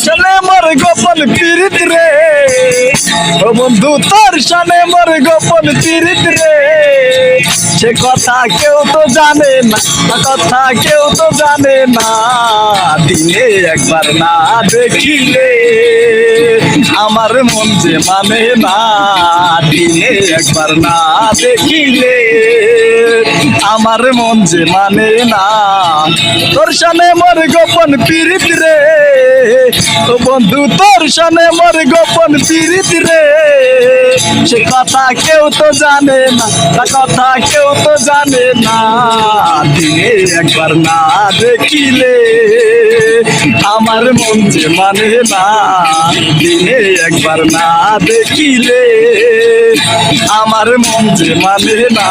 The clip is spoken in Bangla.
শানে মোর গোপন পীড়িত রে, ও বন্ধু তোর শানে মোর গোপন পীড়িত রে। সে কথা কেউ তো জানে না, কথা কেউ তো জানে না। দিনে একবার না দেখিলে আমার মন যে মানে না। দিনে একবার না দেখিলে আমার মন যে মানে না। তোর শানে মোর গোপন পীড়িত রে, ও বন্ধু তোর শানে মোর গোপন পীড়িত রে। সে কথা কেউ তো জানে না, কথা কেউ তো জানে না। দিনে একবার না দেখিলে আমার মন যে মানে না। দিনে একবার না দেখিলে আমার মন যে মানে না।